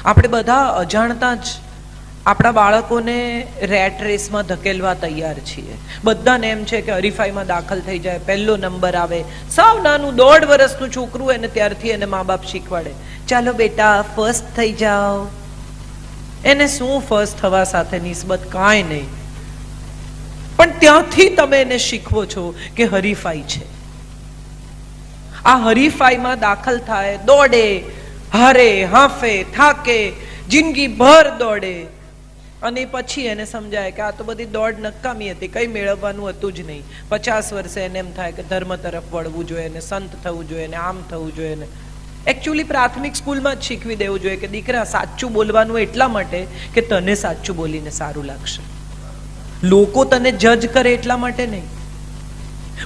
આપણે બધા અજાણતા જ આપણા બાળકોને રેટ રેસમાં ધકેલવા તૈયાર છીએ. બધાને એમ છે કે હરીફાઈમાં દાખલ થઈ જાય, પહેલો નંબર આવે. સાવ નાનું 1.5 વર્ષનું છોકરું એને ત્યારથી એને મા બાપ શીખવાડે, ચાલો બેટા ફર્સ્ટ થઈ જાઓ. એને શું ફર્સ્ટ થવા સાથે નિસ્બત કાંઈ નહીં, પણ ત્યાંથી તમે એને શીખવો છો કે હરીફાઈ છે. આ હરીફાઈમાં દાખલ થાય, દોડે, હારે, હાંફે, થાકે, જિંદગી ભર દોડે, અને પછી એને સમજાય કે આ તો બધી દોડ નકામી હતી, કઈ મેળવવાનું હતું જ નહીં. 50 વર્ષે એને એમ થાય કે ધર્મ તરફ વળવું જોઈએ ને, સંત થવું જોઈએ ને, આમ થવું જોઈએ ને. એકચ્યુઅલી પ્રાથમિક સ્કૂલમાં જ શીખવી દેવું જોઈએ કે દીકરા સાચું બોલવાનું એટલા માટે કે તને સાચું બોલીને સારું લાગશે. લોકો તને જજ કરે એટલા માટે નહીં.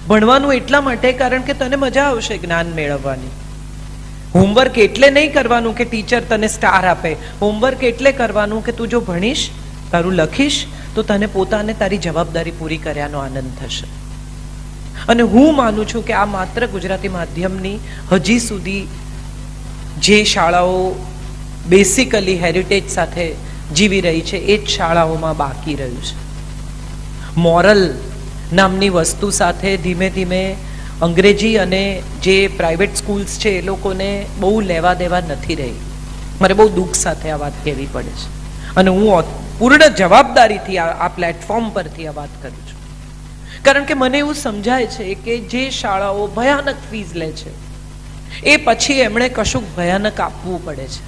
ભણવાનું એટલા માટે કારણ કે તને મજા આવશે જ્ઞાન મેળવવાની. હોમવર્ક એટલે નહીં કરવાનું કે ટીચર તને સ્ટાર આપે. હોમવર્ક એટલે કરવાનું કે તું જો ભણીશ, તારું લખીશ, તો તને પોતાને તારી જવાબદારી પૂરી કર્યાનો આનંદ થશે. અને હું માનું છું કે આ માત્ર ગુજરાતી માધ્યમની હજી સુધી જે શાળાઓ બેસિકલી હેરિટેજ સાથે જીવી રહી છે એ જ શાળાઓમાં બાકી રહ્યું છે. મોરલ નામની વસ્તુ સાથે ધીમે ધીમે અંગ્રેજી અને જે પ્રાઇવેટ સ્કૂલ્સ છે એ લોકોને બહુ લેવા દેવા નથી રહી. મારે બહુ દુઃખ સાથે આ વાત કહેવી પડે છે, અને હું પૂર્ણ જવાબદારીથી આ પ્લેટફોર્મ પરથી આ વાત કરું છું. કારણ કે મને એવું સમજાય છે કે જે શાળાઓ ભયાનક ફીસ લે છે એ પછી એમણે કશુંક ભયાનક આપવું પડે છે.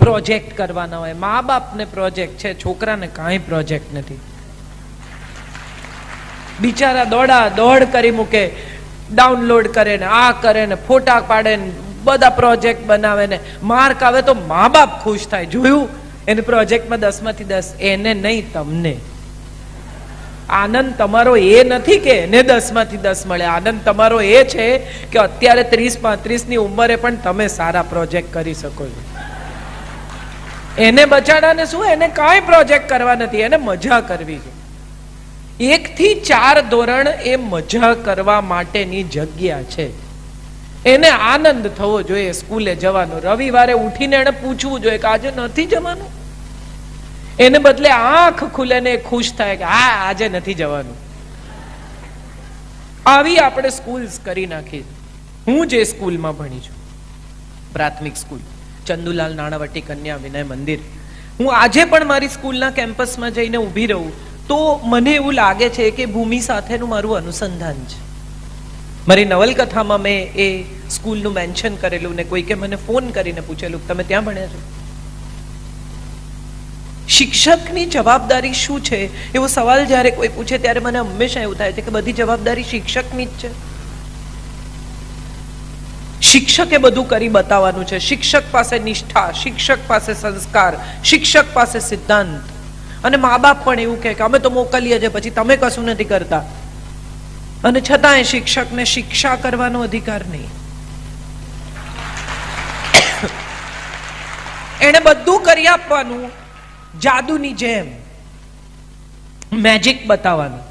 પ્રોજેક્ટ કરવાના હોય, મા બાપને પ્રોજેક્ટ છે, છોકરાને કાંઈ પ્રોજેક્ટ નથી. બિચારા દોડા દોડ કરી મૂકે, ડાઉનલોડ કરે ને, આ કરે ને, ફોટા પાડે ને, બધા પ્રોજેક્ટ બનાવે ને, માર્ક આવે તો મા બાપ ખુશ થાય. જોયું એને પ્રોજેક્ટમાં 10 માંથી 10, એને નહીં તમને. આનંદ તમારો એ નથી કે એને 10 માંથી 10 મળે. આનંદ તમારો એ છે કે અત્યારે 30-35 ની ઉંમરે પણ તમે સારા પ્રોજેક્ટ કરી શકો છો. એને બચાડાને શું, એને કાંઈ પ્રોજેક્ટ કરવા નથી, એને મજા કરવી છે. 1 થી 4 ધોરણ એ મજા કરવા માટેની જગ્યા છે. એને આનંદ થવો જોઈએ સ્કૂલે જવાનો. રવિવારે ઉઠીને એને પૂછવું જોઈએ કે આજે નથી જવાનું. એને બદલે આંખ ખુલે ને ખુશ થાય કે હા આજે નથી જવાનું. આવી આપણે સ્કૂલ્સ કરી નાખી. હું જે સ્કૂલમાં ભણી છું, પ્રાથમિક સ્કૂલ ચંદુલાલ નાણાવટી કન્યા વિનય મંદિર, હું આજે પણ મારી સ્કૂલના કેમ્પસમાં જઈને ઊભી રહું તો મને એવું લાગે છે કે ભૂમિ સાથેનું મારું અનુસંધાન છે. મારી નવલકથામાં મેં એ સ્કૂલનું મેન્શન કરેલું ને કોઈકે મને ફોન કરીને પૂછેલું તમે ત્યાં ભણ્યા છો. શિક્ષકની જવાબદારી શું છે એવો સવાલ જ્યારે કોઈ પૂછે ત્યારે મને હંમેશા એવું થાય છે કે બધી જવાબદારી શિક્ષકની જ છે. શિક્ષકે બધું કરી બતાવવાનું છે. શિક્ષક પાસે નિષ્ઠા, શિક્ષક પાસે સંસ્કાર, શિક્ષક પાસે સિદ્ધાંત. અને મા બાપ પણ એવું કહે કે અમે તો મોકલીએ છીએ પછી તમે કશું નથી કરતા, અને છતાંય શિક્ષકને શિક્ષા કરવાનો અધિકાર નહીં. એને બધું કરી આપવાનું, જાદુની જેમ મેજિક બતાવવાનું.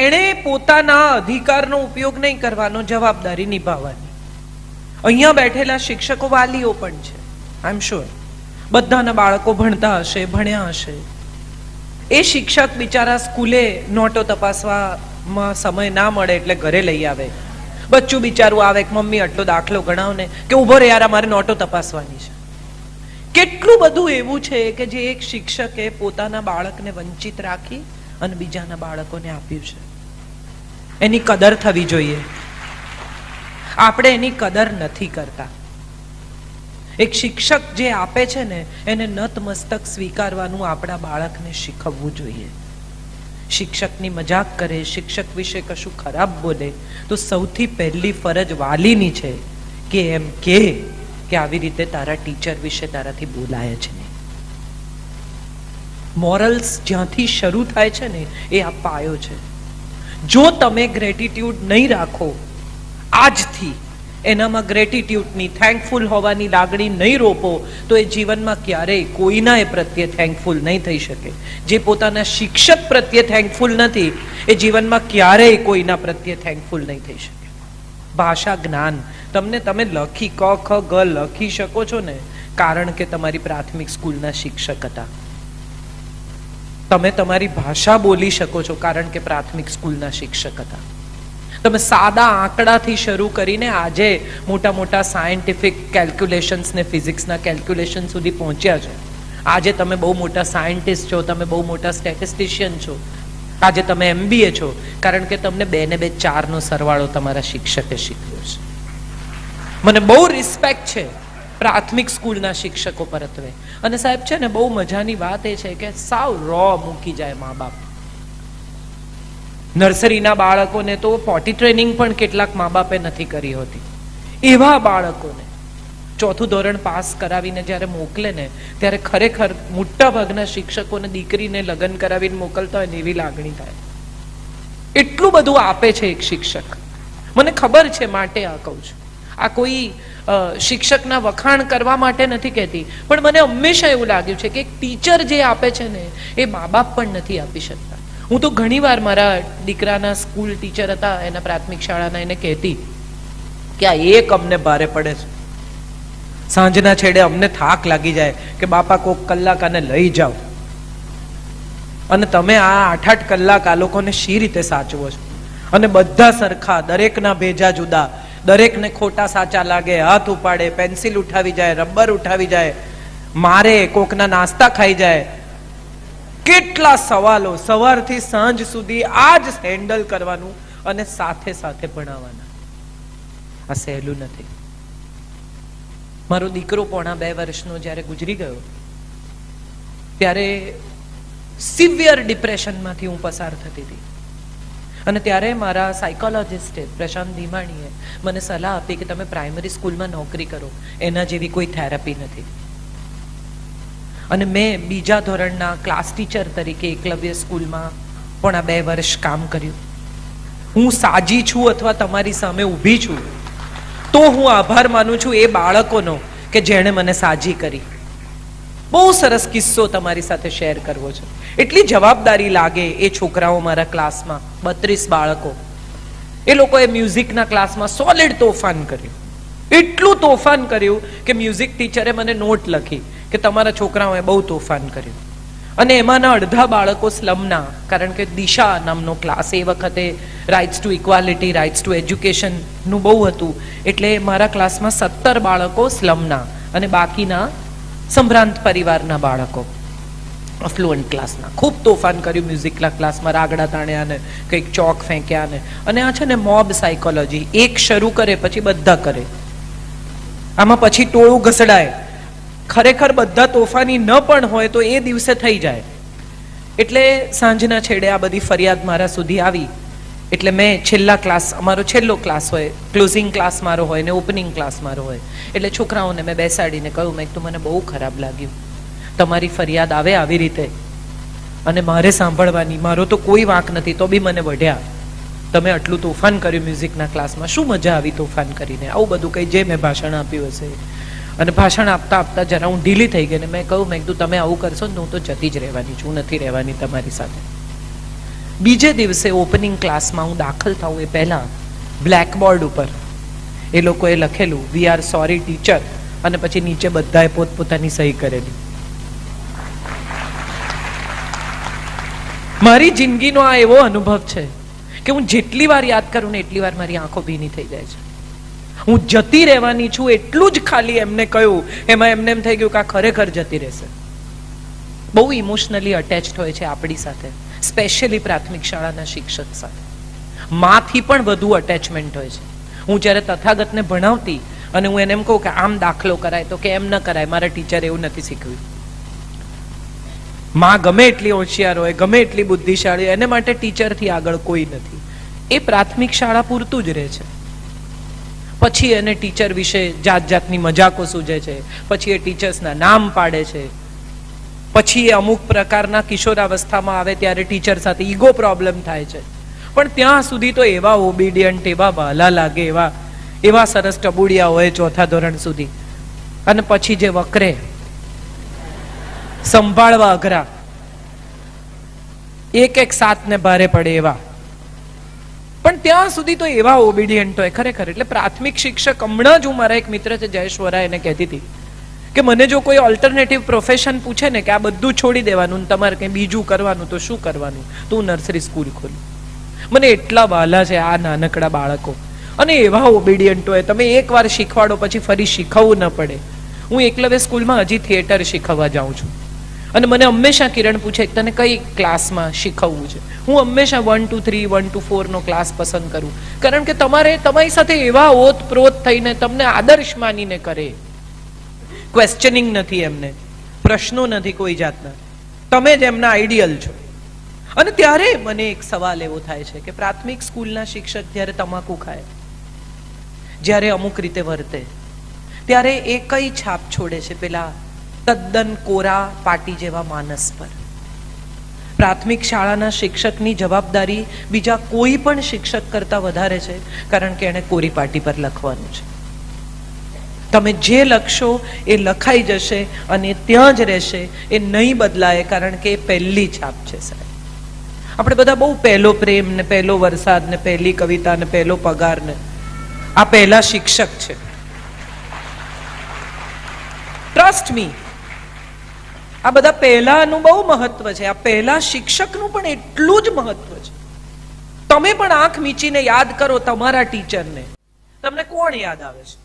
એને પોતાના અધિકારનો ઉપયોગ નહીં કરવાનો, જવાબદારી નિભાવવાની. અહીંયા બેઠેલા શિક્ષકો વાલીઓ પણ છે. આઈ એમ શ્યોર બધાના બાળકો ભણતા હશે, ભણ્યા હશે. એ શિક્ષક બિચારા સ્કૂલે નોટો તપાસવામાં સમય ના મળે એટલે ઘરે લઈ આવે. બચ્ચું બિચારું આવે કે મમ્મી આટલો દાખલો ગણાવ ને, કે ઉભો રે યાર અમારે નોટો તપાસવાની છે. કેટલું બધું એવું છે કે જે એક શિક્ષકે પોતાના બાળકને વંચિત રાખી અને બીજાના બાળકોને આપ્યું છે. એની કદર થવી જોઈએ. આપણે એની કદર નથી કરતા. એક શિક્ષક જે આપે છે ને એને નતમસ્તક સ્વીકારવાનું આપણા બાળકને શીખવવું જોઈએ. શિક્ષકની મજાક કરે, શિક્ષક વિશે કશું ખરાબ બોલે તો સૌથી પહેલી ફરજ વાલીની છે કે એમ કે આવી રીતે તારા ટીચર વિશે તારાથી બોલાય છે નહીં. મોરલ્સ જ્યાંથી શરૂ થાય છે ને એ આ પાયો છે. જો તમે ગ્રેટિટ્યુડ નહીં રાખો આજથી, એનામાં ગ્રેટિટ્યુડની, થેન્કફુલ હોવાની લાગણી નહીં રોપો તો એ જીવનમાં ક્યારેય કોઈના એ પ્રત્યે થેન્કફુલ નહીં થઈ શકે. જે પોતાના શિક્ષક પ્રત્યે થેન્કફુલ નથી એ જીવનમાં ક્યારેય કોઈના પ્રત્યે થેન્કફુલ નહીં થઈ શકે. ભાષા જ્ઞાન તમે લખી ક ખ ગ લખી શકો છો ને, કારણ કે તમારી પ્રાથમિક સ્કૂલના શિક્ષક હતા. તમે તમારી ભાષા બોલી શકો છો કારણ કે પ્રાથમિક સ્કૂલના શિક્ષક હતા. તમે સાદા આંકડાથી શરૂ કરીને આજે મોટા મોટા સાયન્ટિફિક કેલ્ક્યુલેશન્સ ને ફિઝિક્સના કેલ્ક્યુલેશન સુધી પહોંચ્યા છો. આજે તમે બહુ મોટા સાયન્ટિસ્ટ છો, તમે બહુ મોટા સ્ટેટિસ્ટિશિયન છો, આજે તમે MBA છો, કારણ કે તમને 2 ને 2 4 નો સરવાળો તમારા શિક્ષકે શીખવ્યો છે. મને બહુ રિસ્પેક્ટ છે પ્રાથમિક સ્કૂલના શિક્ષકો પરત્વે. અને સાહેબ છે ને, બહુ મજાની વાત એ છે કે સાવ મૂકી જાય મા બાપ. નર્સરીના બાળકોને તો પોટી ટ્રેનિંગ પણ કેટલાક મા બાપે નથી કરી હોતી. એવા બાળકોને 4થું ધોરણ પાસ કરાવીને જ્યારે મોકલે ને, ત્યારે ખરેખર મોટા ભાગના શિક્ષકોને દીકરીને લગ્ન કરાવીને મોકલતા હોય ને એવી લાગણી થાય. એટલું બધું આપે છે એક શિક્ષક. મને ખબર છે, માટે આ કહું છું. આ કોઈ શિક્ષકના વખાણ કરવા માટે નથી કહેતી, પણ મને હંમેશા એવું લાગ્યું છે કે એક ટીચર જે આપે છે ને, એ મા બાપ પણ નથી આપી શકતા. હું તો ઘણી વાર મારા દીકરાના સ્કૂલ ટીચર હતા, એના પ્રાથમિક શાળાના, એને કહેતી કે આ એક અમને ભારે પડે છે. સાંજના છેડે અમને થાક લાગી જાય કે બાપા કોક કલાક આને લઈ જાઓ, અને તમે આ 8-8 કલાક આ લોકોને શી રીતે સાચવો છો? અને બધા સરખા, દરેકના ભેજા જુદા, દરેકને ખોટા સાચા લાગે, હાથ ઉપાડે, પેન્સિલ ઉઠાવી જાય, રબર ઉઠાવી જાય, મારે, કોકના નાસ્તા ખાઈ જાય. કેટલા સવાલો સવારથી સાંજ સુધી આ જ હેન્ડલ કરવાનું અને સાથે સાથે ભણાવવાના. આ સહેલું નથી. મારો દીકરો 1.5 વર્ષનો જ્યારે ગુજરી ગયો, ત્યારે સિવિયર ડિપ્રેશનમાંથી હું પસાર થતી હતી. અને ત્યારે મારા સાયકોલોજિસ્ટે પ્રશાંત ધીમાણીએ મને સલાહ આપી કે તમે પ્રાઇમરી સ્કૂલમાં નોકરી કરો, એના જેવી કોઈ થેરાપી નથી. અને મેં બીજા ધોરણના ક્લાસ ટીચર તરીકે એકલવ્ય સ્કૂલમાં 1.5 વર્ષ કામ કર્યું. હું સાજી છું અથવા તમારી સામે ઊભી છું તો હું આભાર માનું છું એ બાળકોનો કે જેણે મને સાજી કરી. બહુ સરસ કિસ્સો તમારી સાથે શેર કરવો છે. એટલી જવાબદારી લાગે એ છોકરાઓ મારા ક્લાસમાં, 32 બાળકો, એ લોકોએ મ્યુઝિકના ક્લાસમાં સોલિડ તોફાન કર્યું. એટલું તોફાન કર્યું કે મ્યુઝિક ટીચરે મને નોટ લખી કે તમારા છોકરાઓએ બહુ તોફાન કર્યું. અને એમાંના અડધા બાળકો સ્લમના, કારણ કે દિશા નામનો ક્લાસ એ વખતે rights to equality, rights to એજ્યુકેશનનું બહુ હતું, એટલે મારા ક્લાસમાં 17 બાળકો સ્લમના અને બાકીના સંભ્રાંત પરિવારના બાળકો, અફ્લુઅન્ટ ક્લાસના. ખૂબ તોફાન કર્યું મ્યુઝિકના ક્લાસમાં, રાગડા તાણ્યા ને કંઈક ચોક ફેંક્યા ને. અને આ છે ને મોબ સાયકોલોજી, એક શરૂ કરે પછી બધા કરે, આમાં પછી ટોળું ઘસડાય. ખરેખર બધા તોફાની ન પણ હોય તો એ દિવસે થઈ જાય. એટલે સાંજના છેડે આ બધી ફરિયાદ મારા સુધી આવી. એટલે મેં છેલ્લા ક્લાસ, અમારો છેલ્લો ક્લાસ હોય, ક્લોઝિંગ ક્લાસ મારો હોય ને ઓપનિંગ ક્લાસ મારો હોય, એટલે છોકરાઓને મેં બેસાડીને કહ્યું, મેં તો મને બહુ ખરાબ લાગ્યું, તમારી ફરિયાદ આવે આવી રીતે અને મારે સાંભળવાની, મારો તો કોઈ વાંક નથી, તો બી મને વઢ્યા. તમે આટલું તોફાન કર્યું મ્યુઝિકના ક્લાસમાં, શું મજા આવી તોફાન કરીને? આવું બધું કંઈ જે મેં ભાષણ આપ્યું હશે. અને ભાષણ આપતા આપતા જરા હું ઢીલી થઈ ગઈ ને મેં કહ્યું, મેં કીધું તમે આવું કરશો ને હું તો જતી જ રહેવાની છું, નથી રહેવાની તમારી સાથે. બીજે દિવસે ઓપનિંગ ક્લાસમાં હું દાખલ થાઉં એ પહેલા બ્લેકબોર્ડ ઉપર એ લોકોએ લખેલું, વી આર સોરી ટીચર, અને પછી નીચે બધાએ પોતપોતાની સહી કરેલી. મારી જિંદગીનો આ એવો અનુભવ છે કે હું જેટલી વાર યાદ કરું ને એટલી વાર મારી આંખો ભીની થઈ જાય છે. હું જતી રહેવાની છું એટલું જ ખાલી એમને કહ્યું, એમાં એમને એમ થઈ ગયું કે આ ખરેખર જતી રહેશે. બહુ ઇમોશનલી અટેચ્ડ હોય છે આપણી સાથે, સ્પેશિયલી પ્રાથમિક શાળાના શિક્ષક સાથે. માથી પણ વધુ અટેચમેન્ટ હોય છે. હું જ્યારે તથાગતને ભણાવતી અને હું એને એમ કહું કે આમ દાખલો કરાય તો કે એમ ન કરાય, મારા ટીચરે એવું નથી શીખવ્યું. માં ગમે એટલી હોશિયાર હોય, ગમે એટલી બુદ્ધિશાળી, એને માટે ટીચરથી આગળ કોઈ નથી. એ પ્રાથમિક શાળા પૂરતું જ રહે છે. પછી એને ટીચર વિશે જાત જાતની મજાકો સૂજે છે, પછી એ ટીચર્સના નામ પાડે છે, પછી એ અમુક પ્રકારના કિશોરાવસ્થામાં આવે ત્યારે ટીચર સાથે ઈગો પ્રોબ્લેમ થાય છે. પણ ત્યાં સુધી તો એવા ઓબિડિયન્ટ, એવા વહાલા લાગે, એવા સરસ ટબુડિયા હોય 4થા ધોરણ સુધી. અને પછી જે વકરે, સંભાળવા અઘરા, એક 7 ને ભારે પડે એવા. પણ ત્યાં સુધી તો એવા ઓબિડિયન્ટ હોય ખરેખર. એટલે પ્રાથમિક શિક્ષક, હમણાં જ હું મારા એક મિત્ર છે જયેશ વોરા, એને કહેતી હતી કે મને જો કોઈ ઓલ્ટરનેટિવ પ્રોફેશન પૂછે ને કે આ બધું છોડી દેવાનું ને તમારે કંઈ બીજું કરવાનું તો શું કરવાનું, તો હું નર્સરી સ્કૂલ ખોલું. મને એટલા વાલા છે આ નાનકડા બાળકો, અને એવા ઓબિડિયન્ટ હોય. તમે એકવાર શીખવાડો પછી ફરી શીખવવું ન પડે. હું એકલવ્ય સ્કૂલમાં હજી થિયેટર શીખવવા જાઉં છું, અને મને હંમેશા કિરણ પૂછે તને કઈ ક્લાસમાં શીખવવું છે. હું હંમેશા 1 to 3 1 to 4 નો ક્લાસ પસંદ કરું, કારણ કે તમારે તમારી સાથે એવા ઓતપ્રોત થઈને તમને આદર્શ માનીને કરે. ક્વેશ્ચનિંગ નથી, એમને પ્રશ્નો નથી કોઈ જાતના, તમે જ એમના આઈડિયલ છો. અને ત્યારે મને એક સવાલ એવો થાય છે કે પ્રાથમિક સ્કૂલના શિક્ષક જ્યારે તમાકુ ખાય, જ્યારે અમુક રીતે વર્તે, ત્યારે એ કઈ છાપ છોડે છે પેલા તદ્દન કોરા પાટી જેવા માનસ પર? પ્રાથમિક શાળાના શિક્ષકની જવાબદારી બીજા કોઈ પણ શિક્ષક કરતા વધારે છે, કારણ કે એને કોરી પાટી પર લખવાનું છે. તમે જે લખશો એ લખાઈ જશે અને ત્યાં જ રહેશે, એ નહીં બદલાય, કારણ કે એ પહેલી છાપ છે સાહેબ. આપણે બધા બહુ પહેલો પ્રેમ ને પહેલો વરસાદ ને પહેલી કવિતા ને પહેલો પગાર ને આ પહેલા શિક્ષક છે. ટ્રસ્ટ મી, આ બધા પહેલાનું બહુ મહત્વ છે. આ પહેલા શિક્ષકનું પણ એટલું જ મહત્વ છે. તમે પણ આંખ મીચીને યાદ કરો તમારા ટીચરને. તમને કોણ યાદ આવે છે?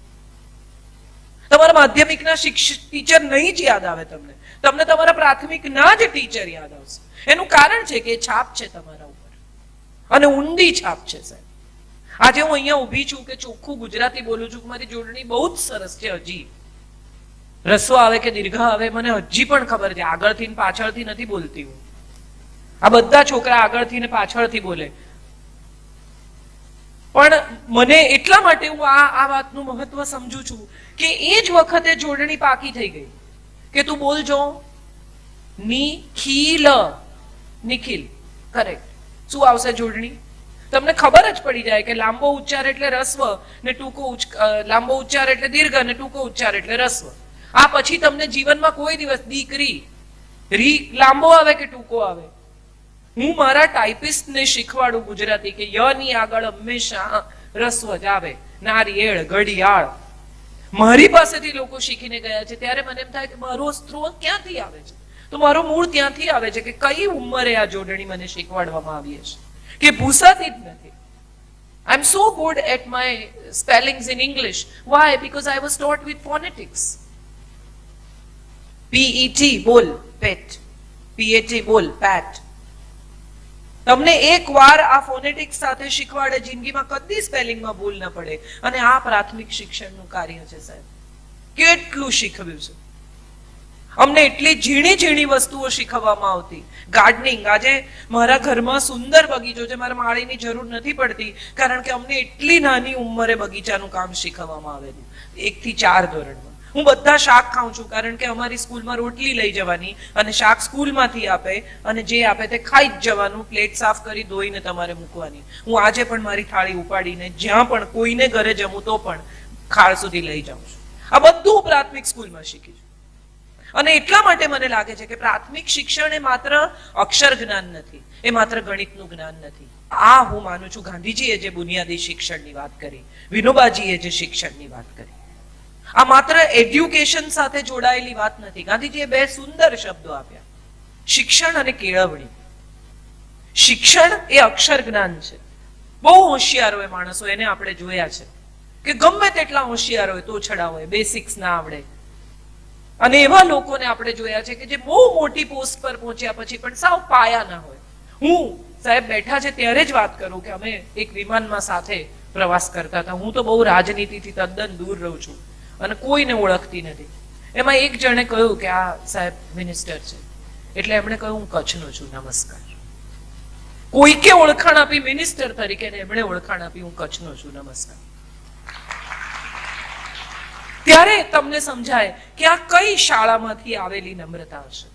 તમારા માધ્યમિકના ટીચર નહીં જ યાદ આવે તમને. તમને તમારા પ્રાથમિકના જ ટીચર યાદ આવશે. એનું કારણ છે કે છાપ છે તમારા ઉપર, અને ઊંડી છાપ છે સાહેબ. આજે હું અહીંયા ઊભી છું કે ચોખ્ખું ગુજરાતી બોલું છું, મારી જોડણી બહુ જ સરસ છે. હજી રસ્વ આવે કે દીર્ઘ આવે મને હજી પણ ખબર છે. આગળથી ને પાછળથી નથી બોલતી હું. આ બધા છોકરા આગળથી ને પાછળથી બોલે, પણ મને એટલા માટે હું આ વાતનું મહત્વ સમજુ છું કે એ જ વખતે જોડણી પાકી થઈ ગઈ કે તું બોલજો નિખિલ, નિખિલ. કરેક્ટ. શું આવશે જોડણી? તમને ખબર જ પડી જાય કે લાંબો ઉચ્ચાર એટલે રસ્વ ને ટૂંકો લાંબો ઉચ્ચાર એટલે દીર્ઘ ને ટૂંકો ઉચ્ચાર એટલે રસ્વ. આ પછી તમને જીવનમાં કોઈ દિવસ દીકરી રી લાંબો આવે કે ટૂંકો આવે. હું મારા ટાઈપિસ્ટને શીખવાડું ગુજરાતી કે ય ની આગળ હંમેશા રસ્વ જ આવે. નારિયેળ, ઘડિયાળ. મારી પાસેથી લોકો શીખીને ગયા છે, ત્યારે મને એમ થાય કે મારો સ્ત્રોત ક્યાંથી આવે છે? તો મારો મૂળ ત્યાંથી આવે છે કે કઈ ઉંમરે આ જોડણી મને શીખવાડવામાં આવી છે, કે ભૂસાતી જ નથી. I'm so good at my spellings in English. Why? Because I was taught with phonetics. PET બોલ pet, PAT બોલ pat. તમને એકવાર આ ફોનેટિક્સ સાથે શીખવાડે, જિંદગીમાં કદી સ્પેલિંગમાં ભૂલ ન પડે. અને આ પ્રાથમિક શિક્ષણનું કાર્ય છે સાહેબ. કેટલું શીખવ્યું છે અમને, એટલી ઝીણી ઝીણી વસ્તુઓ શીખવવામાં આવતી. ગાર્ડનિંગ, આજે મારા ઘરમાં સુંદર બગીચો છે, મારે માળીની જરૂર નથી પડતી, કારણ કે અમને એટલી નાની ઉંમરે બગીચાનું કામ શીખવવામાં આવેલું. 1 થી 4 ધોરણમાં હું બધા શાક ખાઉં છું, કારણ કે અમારી સ્કૂલમાં રોટલી લઈ જવાની અને શાક સ્કૂલમાંથી આપે, અને જે આપે તે ખાઈ જ જવાનું. પ્લેટ સાફ કરી ધોઈને તમારે મૂકવાની. હું આજે પણ મારી થાળી ઉપાડીને જ્યાં પણ કોઈને ઘરે જમું તો પણ ખાળ સુધી લઈ જાઉં છું. આ બધું પ્રાથમિક સ્કૂલમાં શીખી છું. અને એટલા માટે મને લાગે છે કે પ્રાથમિક શિક્ષણ એ માત્ર અક્ષર જ્ઞાન નથી, એ માત્ર ગણિતનું જ્ઞાન નથી. આ હું માનું છું ગાંધીજીએ જે બુનિયાદી શિક્ષણની વાત કરી, વિનોબાજીએ જે શિક્ષણની વાત કરી, આ માત્ર એડ્યુકેશન સાથે જોડાયેલી વાત નથી. ગાંધીજીએ 2 સુંદર શબ્દો આપ્યા, શિક્ષણ અને કેળવણી. શિક્ષણ એ અક્ષર જ્ઞાન છે. બહુ હોશિયાર હોય માણસો, એને આપણે જોયા છે કે ગમે તેટલા હોશિયાર હોય, તોછડા હોય, બેસિક્સ ના આવડે. અને એવા લોકોને આપણે જોયા છે કે જે બહુ મોટી પોસ્ટ પર પહોંચ્યા પછી પણ સાવ પાયા ના હોય. હું સાહેબ બેઠા છે ત્યારે જ વાત કરું કે અમે એક વિમાનમાં સાથે પ્રવાસ કરતા હતા. હું તો બહુ રાજનીતિથી તદ્દન દૂર રહું છું અને કોઈને ઓળખતી નથી. એમાં એક જણે કહ્યું કે આ સાહેબ મિનિસ્ટર છે, એટલે એમણે કહ્યું હું કચ્છનો છું, નમસ્કાર. કોઈકે ઓળખાણ આપી મિનિસ્ટર તરીકે, એમણે ઓળખાણ આપી હું કચ્છનો છું, નમસ્કાર. ત્યારે તમને સમજાય કે આ કઈ શાળામાંથી આવેલી નમ્રતા હશે.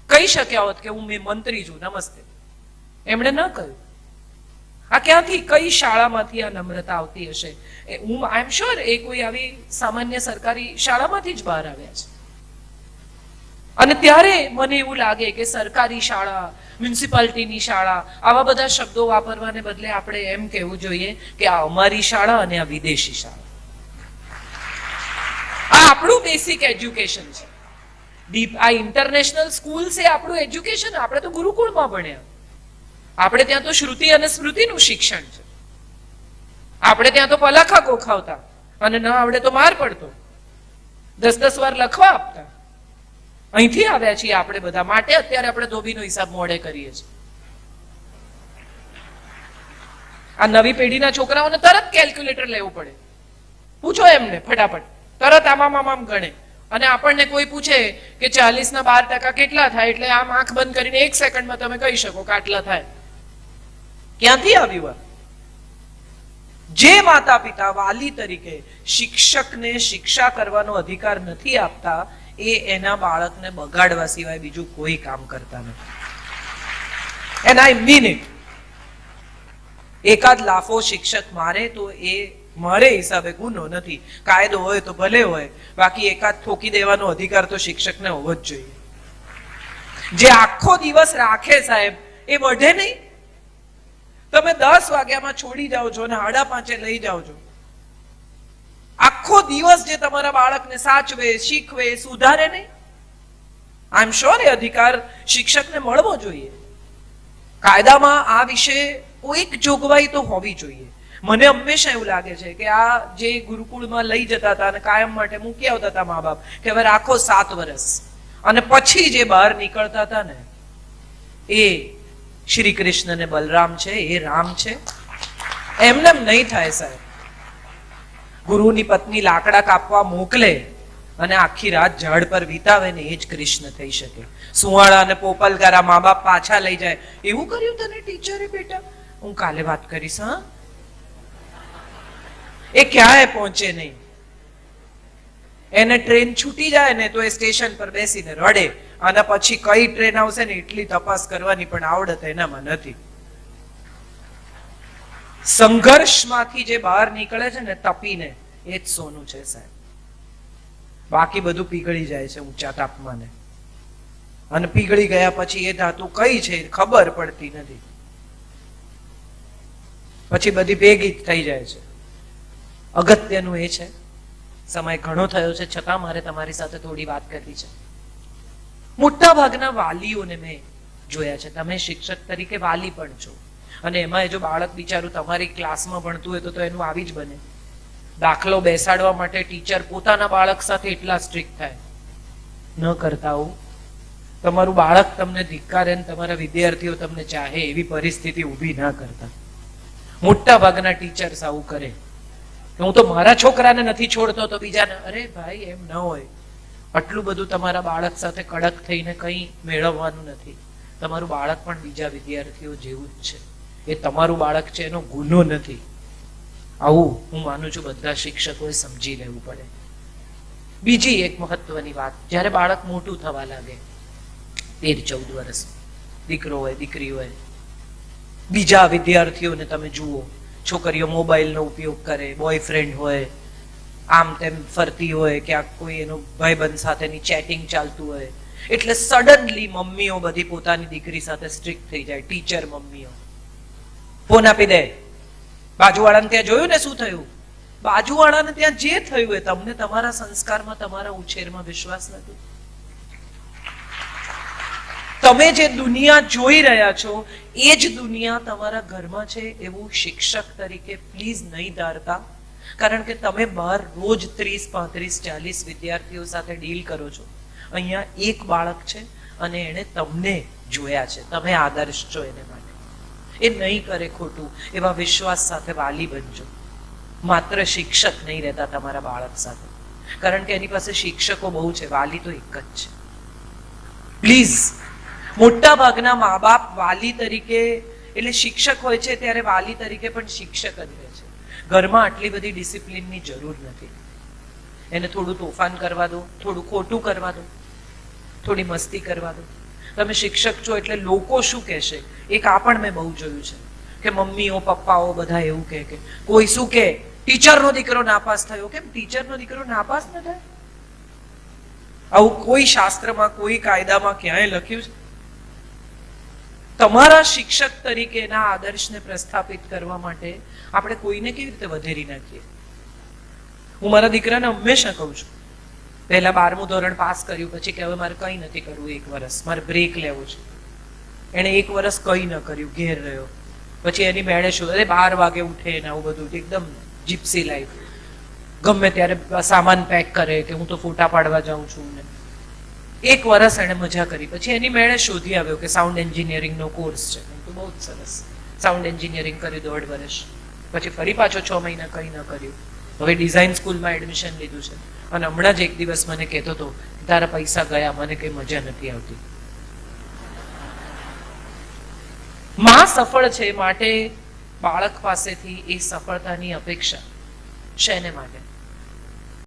કહી શક્યા હોત કે હું મંત્રી છું, નમસ્તે. એમણે ન કહ્યું. આ ક્યાંથી, કઈ શાળામાંથી આ નમ્રતા આવતી હશે? હું આઈ એમ શ્યોર એ કોઈ આવી સામાન્ય સરકારી શાળામાંથી જ બહાર આવ્યા છે. અને ત્યારે મને એવું લાગે કે સરકારી શાળા, મ્યુનિસિપાલિટીની શાળા, આવા બધા શબ્દો વાપરવાને બદલે આપણે એમ કહેવું જોઈએ કે આ અમારી શાળા અને આ વિદેશી શાળા. આ આપણું બેસિક એજ્યુકેશન છે. આ ઇન્ટરનેશનલ સ્કૂલ છે આપણું એજ્યુકેશન. આપણે તો ગુરુકુળમાં ભણ્યા. આપણે ત્યાં તો શ્રુતિ અને સ્મૃતિનું શિક્ષણ છે. આપણે ત્યાં તો પલાખા ગોખાવતા અને ન આવડે તો માર પડતો, 10-10 વાર લખવા આપતા. અહીંથી આવ્યા છીએ આપણે બધા, માટે અત્યારે આપણે ધોબીનો હિસાબ મોડે કરીએ છીએ. આ નવી પેઢીના છોકરાઓને તરત કેલ્ક્યુલેટર લેવું પડે. પૂછો એમને ફટાફટ, તરત આમ ગણે. અને આપણને કોઈ પૂછે કે 40 ના 12% કેટલા થાય, એટલે આમ આંખ બંધ કરીને 1 સેકન્ડમાં તમે કહી શકો કે આટલા થાય. ક્યાંથી આવ્યું? જે માતા પિતા વાલી તરીકે શિક્ષકને શિક્ષા કરવાનો અધિકાર નથી આપતા, એ એના બાળકને બગાડવા સિવાય બીજું કોઈ કામ કરતા નથી. And I mean it. એકાદ લાફો શિક્ષક મારે તો એ મારે હિસાબે ગુનો નથી. કાયદો હોય તો ભલે હોય, બાકી એકાદ ઠોકી દેવાનો અધિકાર તો શિક્ષકને હોવો જ જોઈએ. જે આખો દિવસ રાખે સાહેબ, એ વઢે નહીં. તમે 10 વાગ્યામાં છોડી જાઓ છો અને 5:30 લઈ જાઓ છો. આખો દિવસ જે તમારા બાળકને સાચવે, શીખવે, સુધારે નહીં. આઈ એમ શ્યોર એ અધિકાર શિક્ષકને મળવો જોઈએ. કાયદામાં આ વિશે કોઈક જોગવાઈ તો હોવી જોઈએ. મને હંમેશા એવું લાગે છે કે આ જે ગુરુકુળમાં લઈ જતા હતા અને કાયમ માટે મૂકી આવતા હતા મા બાપ, કે હવે રાખો 7 વર્ષ, અને પછી જે બહાર નીકળતા હતા ને, એ શ્રી કૃષ્ણ ને બલરામ છે, એ રામ છે. એમને નહીં થાય સાહેબ. ગુરુની પત્ની લાકડા કાપવા મોકલે અને આખી રાત ઝાડ પર વિતાવે ને, એ જ કૃષ્ણ થઈ શકે. સુવાળા અને પોપલકારા મા બાપ પાછા લઈ જાય. એવું કર્યું તને ટીચરે બેટા? હું કાલે વાત કરીશ. હા, એ ક્યાંય પહોંચે નહીં. એને ટ્રેન છૂટી જાય ને તો એ સ્ટેશન પર બેસીને રડે, અને પછી કઈ ટ્રેન આવશે ને એટલી તપાસ કરવાની પણ આવડત એનામાં નથી. સંઘર્ષમાંથી જે બહાર નીકળે છે ને તપીને, એ જ સોનું છે સાહેબ. બાકી બધું પીગળી જાય છે ઊંચા તાપમાને, અને પીગળી ગયા પછી એ ધાતુ કઈ છે ખબર પડતી નથી. પછી બધી ભેગી થઈ જાય છે. અગત્યનું એ છે, સમય ઘણો થયો છે છતાં મારે તમારી સાથે થોડી વાત કરવી છે. મોટા ભાગના વાલીઓને મેં જોયા છે. તમે શિક્ષક તરીકે વાલી પણ છો, અને એમાં જો બાળક બિચારું તમારી ક્લાસમાં ભણતું હોય તો એનું આવી જ બને. દાખલો બેસાડવા માટે ટીચર પોતાના બાળક સાથે એટલા સ્ટ્રિક્ટ થાય. ન કરતા હોવ. તમારું બાળક તમને ધિક્કારે, તમારા વિદ્યાર્થીઓ તમને ચાહે એવી પરિસ્થિતિ ઊભી ના કરતા. મોટા ભાગના ટીચર્સ આવું કરે. હું તો મારા છોકરાને નથી છોડતો તો બીજાને. અરે ભાઈ, એમ ન હોય. આટલું બધું તમારા બાળક સાથે કડક થઈને કંઈ મેળવવાનું નથી. તમારું બાળક પણ બીજા વિદ્યાર્થીઓ જેવું જ છે. એ તમારું બાળક છે, એનો ગુનો નથી. આવું હું માનું છું બધા શિક્ષકોએ સમજી લેવું પડે. બીજી એક મહત્વની વાત, જ્યારે બાળક મોટું થવા લાગે, 13-14 વર્ષ, દીકરો હોય દીકરી હોય, બીજા વિદ્યાર્થીઓને તમે જુઓ, છોકરીઓ મોબાઈલનો ઉપયોગ કરે, બોયફ્રેન્ડ હોય, આમ તેમ ફરતી હોય, ક્યાંક કોઈ એનો ભાઈબંધ સાથેની ચેટિંગ ચાલતું હોય, એટલે સડનલી મમ્મીઓ બધી પોતાની દીકરી સાથે સ્ટ્રિક્ટ થઈ જાય. ટીચર મમ્મીઓ ફોન આપી દે. બાજુવાળાને ત્યાં જોયું ને શું થયું? બાજુવાળાને ત્યાં જે થયું એ તમને તમારા સંસ્કારમાં, તમારા ઉછેરમાં વિશ્વાસ નથી. તમે જે દુનિયા જોઈ રહ્યા છો એ જ દુનિયા તમારા ઘરમાં છે એવું શિક્ષક તરીકે પ્લીઝ નહીં ધારતા. કારણ કે તમે બહાર રોજ 30, 35, 40 વિદ્યાર્થીઓ સાથે ડીલ કરો છો. અહીંયા એક બાળક છે અને એણે તમને જોયા છે, તમે આદર્શ છો એને માટે. એ નહીં કરે ખોટું, એવા વિશ્વાસ સાથે વાલી બનજો. માત્ર શિક્ષક નહીં રહેતા તમારા બાળક સાથે, કારણ કે એની પાસે શિક્ષકો બહુ છે, વાલી તો એક જ છે. પ્લીઝ, મોટા ભાગના મા બાપ વાલી તરીકે, એટલે શિક્ષક હોય છે ત્યારે વાલી તરીકે પણ શિક્ષક જ રહે છે. ઘરમાં આટલી બધી ડિસિપ્લિનની જરૂર નથી. એને થોડું તોફાન કરવા દો, થોડું ખોટું કરવા દો, થોડી મસ્તી કરવા દો. તમે શિક્ષક છો એટલે લોકો શું કહેશે, એક આ પણ મેં બહુ જોયું છે કે મમ્મીઓ પપ્પાઓ બધા એવું કહે કે કોઈ શું કહે, ટીચરનો દીકરો નાપાસ થયો. કેમ ટીચરનો દીકરો નાપાસ ન થાય? આવું કોઈ શાસ્ત્રમાં, કોઈ કાયદામાં ક્યાંય લખ્યું છે? તમારા શિક્ષક તરીકેના આદર્શને પ્રસ્થાપિત કરવા માટે આપણે કોઈને કેવી રીતે વધેરી નાખીએ? હું મારા દીકરાને હંમેશા કહું છું, પહેલા 12મું ધોરણ પાસ કર્યું, પછી કે હવે મારે કંઈ નથી કરવું, 1 વર્ષ મારે બ્રેક લેવો છે. એને 1 વર્ષ કંઈ ન કર્યું, ઘેર રહ્યો. પછી એની મેળે શું, અરે 12 વાગે ઉઠે ને આવું બધું, એકદમ જીપ્સી લાઈફ. ગમે ત્યારે સામાન પેક કરે કે હું તો ફોટા પાડવા જાઉં છું ને. 1 વર્ષ એને મજા કરી. પછી એની મેળે શોધી આવ્યો કે સાઉન્ડ એન્જિનિયરિંગનો કોર્સ છે. તો બહુ જ સરસ, સાઉન્ડ એન્જિનિયરિંગ કર્યું 1.5 વર્ષ. પછી ફરી પાછો 6 મહિના કંઈ ન કર્યું. હવે ડિઝાઇન સ્કૂલમાં એડમિશન લીધું છે. અને હમણાં જ એક દિવસ મને કહેતો હતો, તારા પૈસા ગયા, મને કઈ મજા નથી આવતી. માં સફળ છે, માટે બાળક પાસેથી એ સફળતાની અપેક્ષા શેને માટે?